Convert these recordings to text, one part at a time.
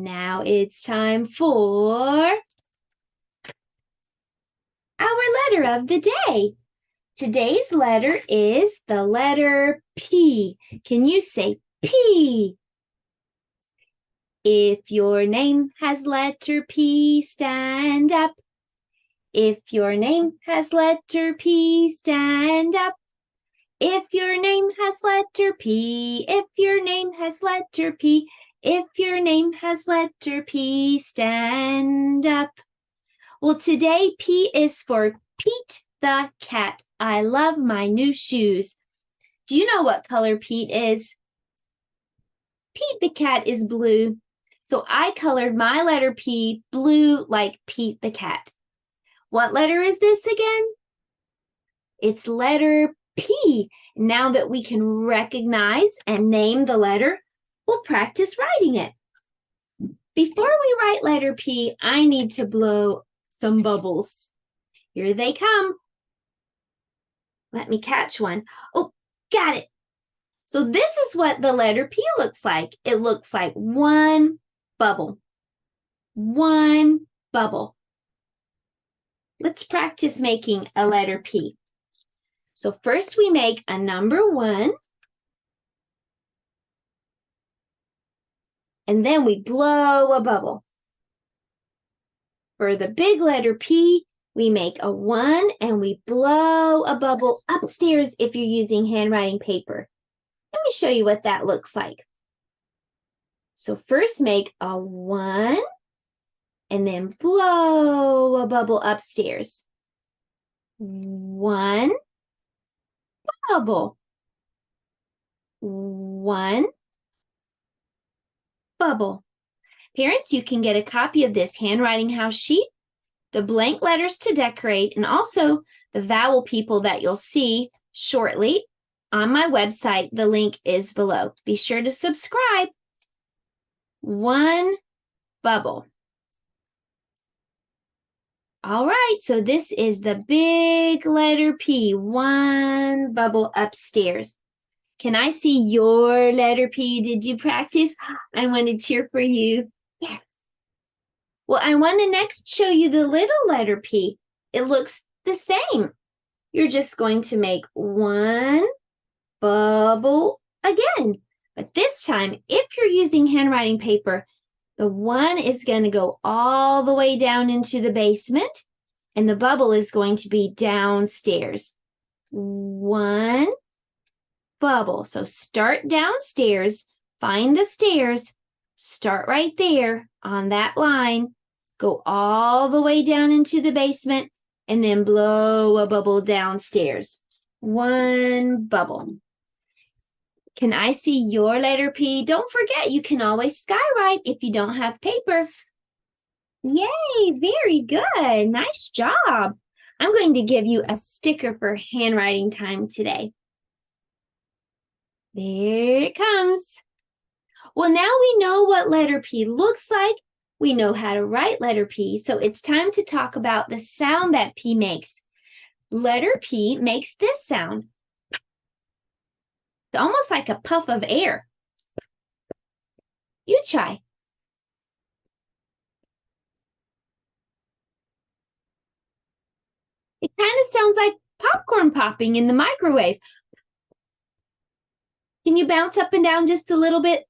And now it's time for our letter of the day. Today's letter is the letter P. Can you say P? If your name has letter P, stand up. If your name has letter P, stand up. If your name has letter P, if your name has letter P, if your name has letter P, stand up. Well, today P is for Pete the cat. I love my new shoes. Do you know what color Pete is? Pete the cat is blue. So I colored my letter P blue like Pete the cat. What letter is this again? It's letter P. Now that we can recognize and name the letter, we'll practice writing it. Before we write letter P, I need to blow some bubbles. Here they come. Let me catch one. Oh, got it. So this is what the letter P looks like. It looks like one bubble. One bubble. Let's practice making a letter P. So first we make a number 1. And then we blow a bubble. For the big letter P, we make a 1 and we blow a bubble upstairs if you're using handwriting paper. Let me show you what that looks like. So first make a 1 and then blow a bubble upstairs. 1 bubble. 1 bubble. Parents, you can get a copy of this handwriting house sheet, the blank letters to decorate, and also the vowel people that you'll see shortly on my website. The link is below. Be sure to subscribe. 1 bubble. All right, so this is the big letter P, 1 bubble upstairs. Can I see your letter P? Did you practice? I want to cheer for you. Yes. Well, I want to next show you the little letter P. It looks the same. You're just going to make 1 bubble again. But this time, if you're using handwriting paper, the 1 is going to go all the way down into the basement, and the bubble is going to be downstairs. 1 bubble. So start downstairs, find the stairs, start right there on that line, go all the way down into the basement, and then blow a bubble downstairs. 1 bubble. Can I see your letter P? Don't forget, you can always skywrite if you don't have paper. Yay, very good. Nice job. I'm going to give you a sticker for handwriting time today. There it comes. Well, now we know what letter P looks like. We know how to write letter P, so it's time to talk about the sound that P makes. Letter P makes this sound. It's almost like a puff of air. You try. It kind of sounds like popcorn popping in the microwave. Can you bounce up and down just a little bit?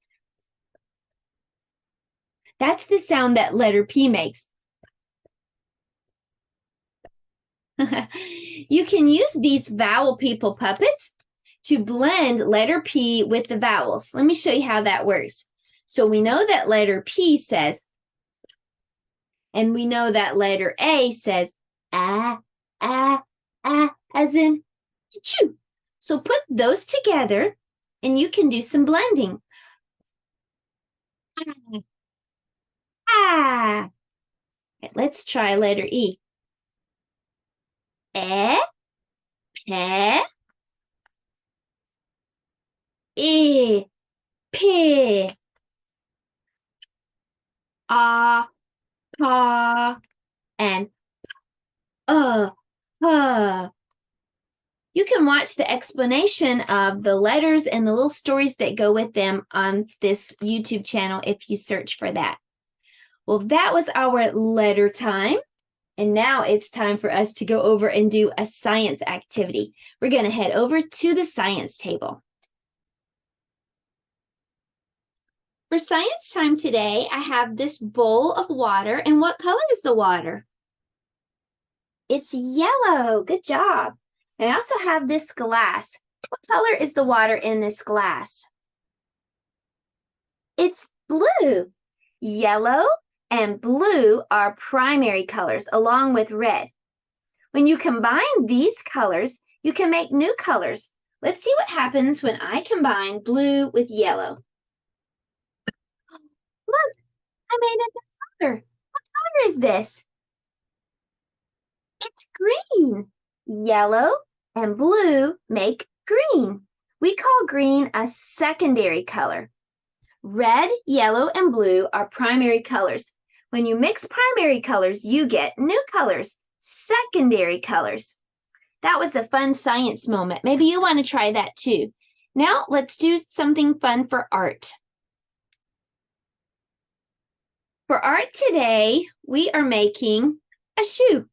That's the sound that letter P makes. You can use these vowel people puppets to blend letter P with the vowels. Let me show you how that works. So we know that letter P says, and we know that letter A says, as in chew. So put those together and you can do some blending. Okay, let's try letter E. Pe, pe, pa, and You can watch the explanation of the letters and the little stories that go with them on this YouTube channel if you search for that. Well, that was our letter time. And now it's time for us to go over and do a science activity. We're going to head over to the science table. For science time today, I have this bowl of water. And what color is the water? It's yellow. Good job. And I also have this glass. What color is the water in this glass? It's blue. Yellow and blue are primary colors along with red. When you combine these colors, you can make new colors. Let's see what happens when I combine blue with yellow. Look, I made a new color. What color is this? It's green. Yellow and blue make green. We call green a secondary color. Red, yellow, and blue are primary colors. When you mix primary colors, you get new colors, secondary colors. That was a fun science moment. Maybe you want to try that too. Now let's do something fun for art. For art today, we are making a shoe.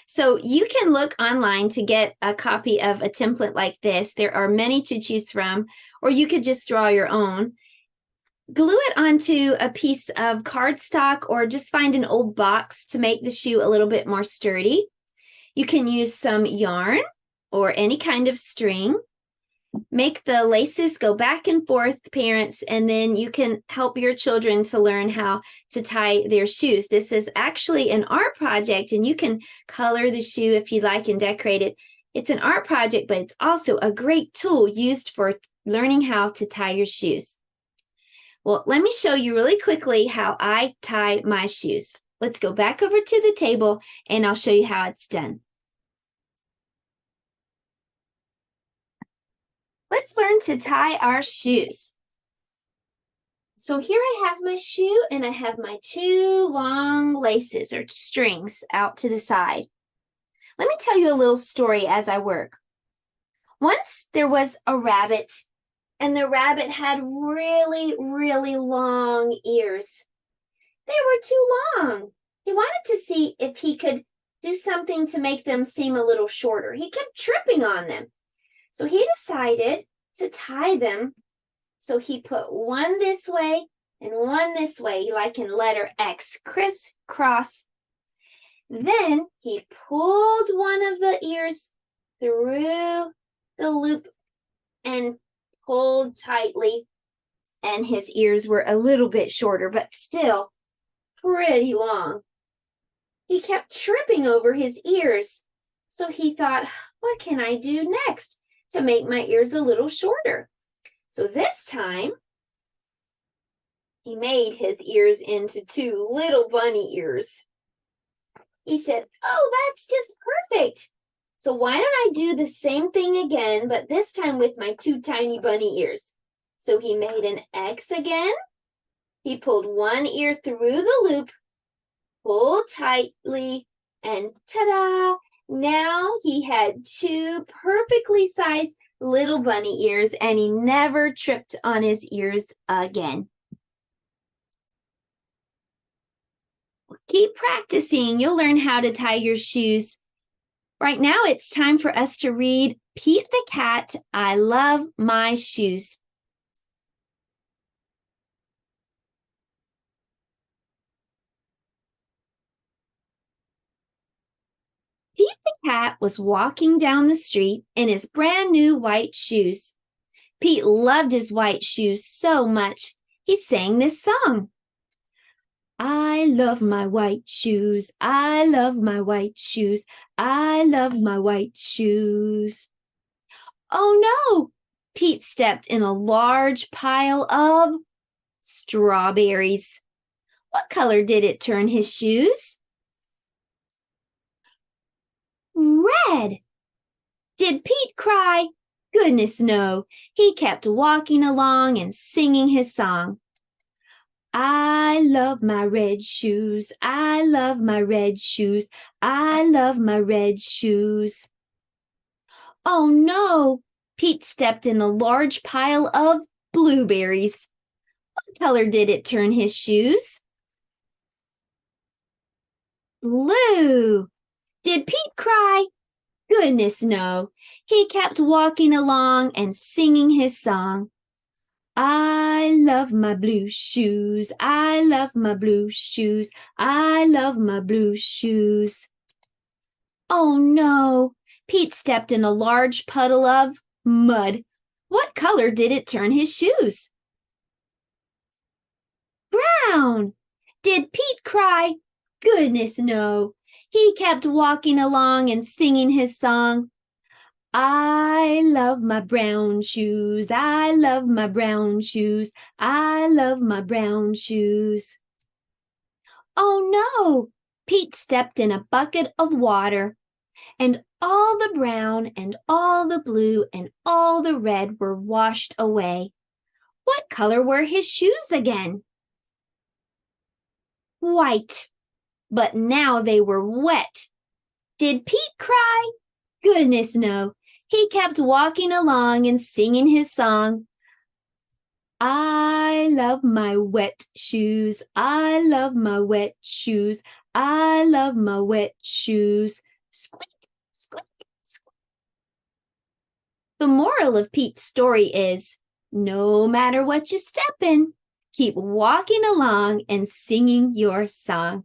So you can look online to get a copy of a template like this. There are many to choose from, or you could just draw your own. Glue it onto a piece of cardstock or just find an old box to make the shoe a little bit more sturdy. You can use some yarn or any kind of string. Make the laces go back and forth, parents, and then you can help your children to learn how to tie their shoes. This is actually an art project, and you can color the shoe if you like and decorate it. It's an art project, but it's also a great tool used for learning how to tie your shoes. Well, let me show you really quickly how I tie my shoes. Let's go back over to the table and I'll show you how it's done. Let's learn to tie our shoes. So here I have my shoe and I have my two long laces or strings out to the side. Let me tell you a little story as I work. Once there was a rabbit, and the rabbit had really, really long ears. They were too long. He wanted to see if he could do something to make them seem a little shorter. He kept tripping on them. So he decided to tie them. So he put one this way and one this way, like in letter X, crisscross. Then he pulled one of the ears through the loop and pulled tightly, and his ears were a little bit shorter, but still pretty long. He kept tripping over his ears, so he thought, what can I do next to make my ears a little shorter? So this time, he made his ears into two little bunny ears. He said, oh, that's just perfect. So why don't I do the same thing again, but this time with my two tiny bunny ears? So he made an X again. He pulled one ear through the loop, pulled tightly, and ta-da! Now he had two perfectly sized little bunny ears, and he never tripped on his ears again. Keep practicing. You'll learn how to tie your shoes. Right now, it's time for us to read Pete the Cat, I Love My Shoes. Pete the Cat was walking down the street in his brand new white shoes. Pete loved his white shoes so much, he sang this song. I love my white shoes. I love my white shoes. I love my white shoes. Oh no! Pete stepped in a large pile of strawberries. What color did it turn his shoes? Red. Did Pete cry? Goodness no. He kept walking along and singing his song. I love my red shoes. I love my red shoes. I love my red shoes. Oh no! Pete stepped in a large pile of blueberries. What color did it turn his shoes? Blue. Did Pete cry? Goodness, no. He kept walking along and singing his song. I love my blue shoes. I love my blue shoes. I love my blue shoes. Oh no, Pete stepped in a large puddle of mud. What color did it turn his shoes? Brown. Did Pete cry? Goodness, no. He kept walking along and singing his song. I love my brown shoes. I love my brown shoes. I love my brown shoes. Oh no! Pete stepped in a bucket of water, and all the brown and all the blue and all the red were washed away. What color were his shoes again? White. But now they were wet. Did Pete cry? Goodness, no. He kept walking along and singing his song. I love my wet shoes. I love my wet shoes. I love my wet shoes. Squeak, squeak, squeak. The moral of Pete's story is, no matter what you step in, keep walking along and singing your song.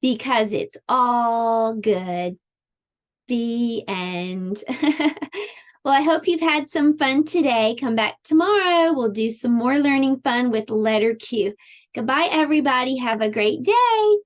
Because it's all good. The end. Well, I hope you've had some fun today. Come back tomorrow. We'll do some more learning fun with letter Q. Goodbye, everybody. Have a great day.